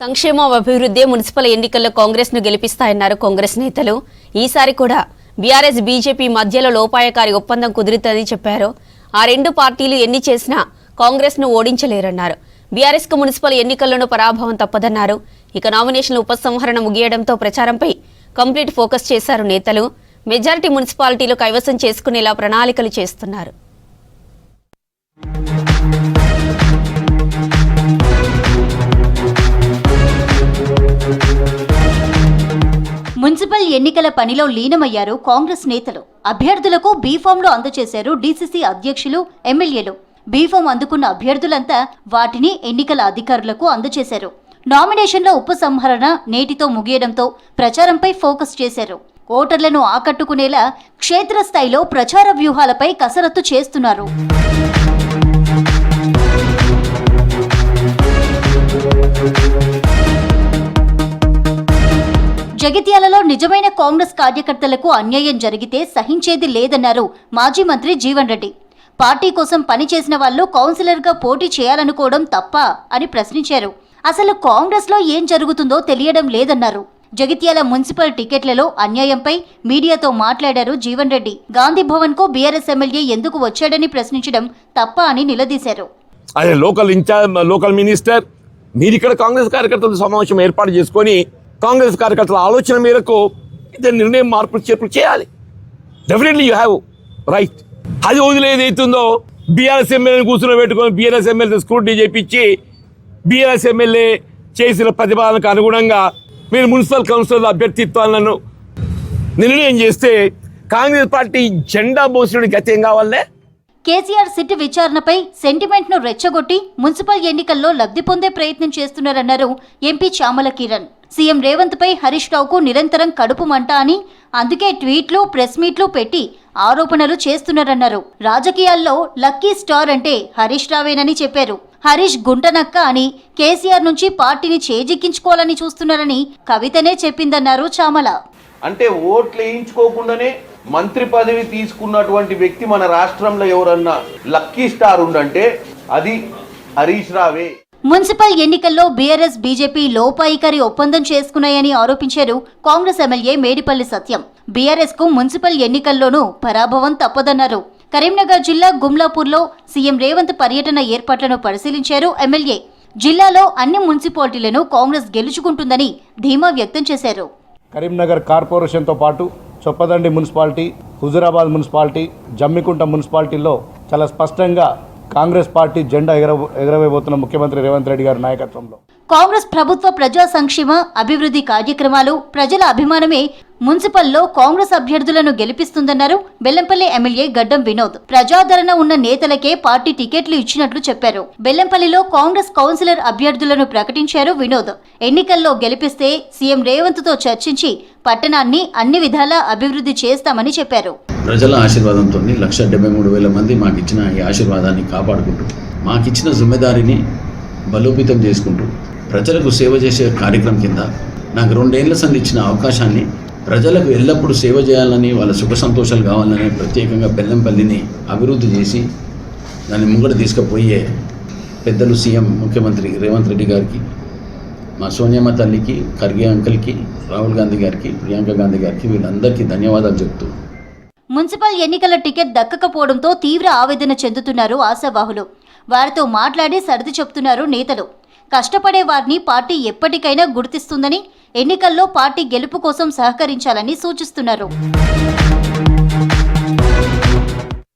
సంక్షేమ అభివృద్ధి మున్సిపల్ ఎన్నికల్లో కాంగ్రెస్ ను గెలిపిస్తాయన్నారు కాంగ్రెస్ నేతలు. ఈసారి కూడా బీఆర్ఎస్ బీజేపీ మధ్యలో లోపాయకారి ఒప్పందం కుదురుతుందని చెప్పారు. ఆ రెండు పార్టీలు ఎన్ని చేసినా కాంగ్రెస్ ను ఓడించలేరన్నారు. బీఆర్ఎస్ కు మున్సిపల్ ఎన్నికల్లోనూ పరాభవం తప్పదన్నారు. ఇక నామినేషన్ల ఉపసంహరణ ముగియడంతో ప్రచారంపై కంప్లీట్ ఫోకస్ చేశారు నేతలు. మెజారిటీ మున్సిపాలిటీలు కైవసం చేసుకునేలా ప్రణాళికలు చేస్తున్నారు. మున్సిపల్ ఎన్నికల పనిలో లీనమయ్యారు కాంగ్రెస్ నేతలు. అభ్యర్థులకు బీఫామ్లు అందజేశారు డీసీసీ అధ్యక్షులు, ఎమ్మెల్యేలు. బీఫామ్ అందుకున్న అభ్యర్థులంతా వాటిని ఎన్నికల అధికారులకు అందజేశారు. నామినేషన్ల ఉపసంహరణ నేటితో ముగియడంతో ప్రచారంపై ఫోకస్ చేశారు. ఓటర్లను ఆకట్టుకునేలా క్షేత్రస్థాయిలో ప్రచార వ్యూహాలపై కసరత్తు చేస్తున్నారు. జగిత్యాలలో నిజమైన కాంగ్రెస్ కార్యకర్తలకు అన్యాయం జరిగితే సహించేది లేదన్నారు మాజీ మంత్రి జీవన్ రెడ్డి. పార్టీ కోసం పనిచేసిన వాళ్లు కౌన్సిలర్గా పోటీ చేయాలనుకోవడం తప్ప అని ప్రశ్నించారు. అసలు కాంగ్రెస్ లో ఏం జరుగుతుందో తెలియడం లేదన్నారు. జగిత్యాల మున్సిపల్ టికెట్లలో అన్యాయంపై మీడియాతో మాట్లాడారు జీవన్ రెడ్డి. గాంధీ భవన్ కు బీఆర్ఎస్ ఎమ్మెల్యే ఎందుకు వచ్చాడని ప్రశ్నించడం తప్ప అని నిలదీశారు. అదే లోకల్ ఇన్ఛార్జ్, లోకల్ మినిస్టర్, మీరు ఇక్కడ కాంగ్రెస్ కార్యకర్తల సమావేశం ఏర్పాటు చేసుకొని కాంగ్రెస్ కార్యకర్తల ఆలోచన మేరకు ఇద్దరు నిర్ణయం మార్పులు చేర్పులు చేయాలి. Definitely you have right. అది వదిలేది అవుతుందో బీఆర్ఎస్ ఎమ్మెల్యేని కూర్చుని పెట్టుకొని బీఆర్ఎస్ ఎమ్మెల్యే స్క్రూటినీ చేయించి బీఆర్ఎస్ ఎమ్మెల్యే చేసిన ప్రతిపాదనకు అనుగుణంగా మీరు మున్సిపల్ కౌన్సిల్ అభ్యర్థిత్వాలను నిర్ణయం చేస్తే కాంగ్రెస్ పార్టీ జెండా మోసిన గతి ఏం కావాలనే? కేసీఆర్ సిట్ విచారణపై సెంటిమెంట్ ను రెచ్చగొట్టి మున్సిపల్ ఎన్నికల్లో లబ్ధి పొందే ప్రయత్నం చేస్తున్నారన్నారు ఎంపీ చామల కిరణ్. సీఎం రేవంత్ పై హరీష్ రావుకు నిరంతరం కడుపు మంట అని, అందుకే ట్వీట్లు, ప్రెస్ మీట్లు పెట్టి ఆరోపణలు చేస్తున్నారన్నారు. రాజకీయాల్లో లక్కీ స్టార్ అంటే హరీష్ రావేనని చెప్పారు. హరీష్ గుంటనక్క అని, కేసీఆర్ నుంచి పార్టీని చేజిక్కించుకోవాలని చూస్తున్నారని కవితనే చెప్పిందన్నారు చామల. అంటే ఓట్లు వేయించుకోకుండానే మంత్రి పదవి తీసుకున్నటువంటి వ్యక్తి మన రాష్ట్రంలో ఎవరన్నా లక్కీ స్టార్ ఉండంటే అది హరీష్ రావే. మున్సిపల్ ఎన్నికల్లో బీఆర్ఎస్ బీజేపీ లోపాయికారి ఒప్పందం చేసుకున్నాయని ఆరోపించారు కాంగ్రెస్ ఎమ్మెల్యే మేడిపల్లి సత్యం. బీఆర్ఎస్ కు మున్సిపల్ ఎన్నికల్లోనూ పరాభవం తప్పదన్నారు. కరీంనగర్ జిల్లా గుమ్లాపూర్లో సీఎం రేవంత్ పర్యటన ఏర్పాట్లను పరిశీలించారు ఎమ్మెల్యే. జిల్లాలో అన్ని మున్సిపాలిటీలను కాంగ్రెస్ గెలుచుకుంటుందని ధీమా వ్యక్తం చేశారు. కరీంనగర్ కార్పొరేషన్తో పాటు చొప్పదండి మున్సిపాలిటీ, హుజురాబాద్ మున్సిపాలిటీ, జమ్మికుంట మున్సిపాలిటీల్లో చాలా స్పష్టంగా కాంగ్రెస్ పార్టీ జెండా ఎగరవేయబోతున్న ముఖ్యమంత్రి రేవంత్ రెడ్డి గారి నాయకత్వంలో కాంగ్రెస్ ప్రభుత్వ ప్రజా సంక్షేమ అభివృద్ధి కార్యక్రమాలు, ప్రజల అభిమానమే మున్సిపల్లో కాంగ్రెస్ అభ్యర్థులను గెలిపిస్తుందన్నారు బెల్లంపల్లి ఎమ్మెల్యే గడ్డం వినోద్. ప్రజాదరణ ఉన్న నేతలకే పార్టీ టికెట్లు ఇచ్చినట్లు చెప్పారు. బెల్లంపల్లిలో కాంగ్రెస్ కౌన్సిలర్ అభ్యర్థులను ప్రకటించారు వినోద్. ఎన్నికల్లో గెలిపిస్తే సీఎం రేవంత్ తో చర్చించి పట్టణాన్ని అన్ని విధాలా అభివృద్ధి చేస్తామని చెప్పారు. ప్రజల ఆశీర్వాదంతో 1,73,000 మంది మాకిచ్చిన ఈ ఆశీర్వాదాన్ని కాపాడుకుంటూ, మాకిచ్చిన జిమ్మెదారిని బలోపేతం చేసుకుంటూ, ప్రజలకు సేవ చేసే కార్యక్రమం కింద నాకు 2 ఏళ్ల సంది ఇచ్చిన అవకాశాన్ని ప్రజలకు ఎల్లప్పుడూ సేవ చేయాలని, వాళ్ళ సుఖ సంతోషాలు కావాలని ప్రత్యేకంగా బెల్లంపల్లిని అభివృద్ధి చేసి దాన్ని ముంగట తీసుకుపోయే పెద్దలు సీఎం ముఖ్యమంత్రి రేవంత్ రెడ్డి గారికి, మా సోనియమ్మ తల్లికి, ఖర్గే అంకల్కి, రాహుల్ గాంధీ గారికి, ప్రియాంక గాంధీ గారికి, వీళ్ళందరికీ ధన్యవాదాలు చెప్తూ, మున్సిపల్ ఎన్నికల టికెట్ దక్కకపోవడంతో తీవ్ర ఆవేదన చెందుతున్నారు ఆశావాహులు. వారితో మాట్లాడి సర్ది చెప్తున్నారు నేతలు. కష్టపడే వారిని పార్టీ ఎప్పటికైనా గుర్తిస్తుందని, ఎన్నికల్లో పార్టీ గెలుపు కోసం సహకరించాలని సూచిస్తున్నారు.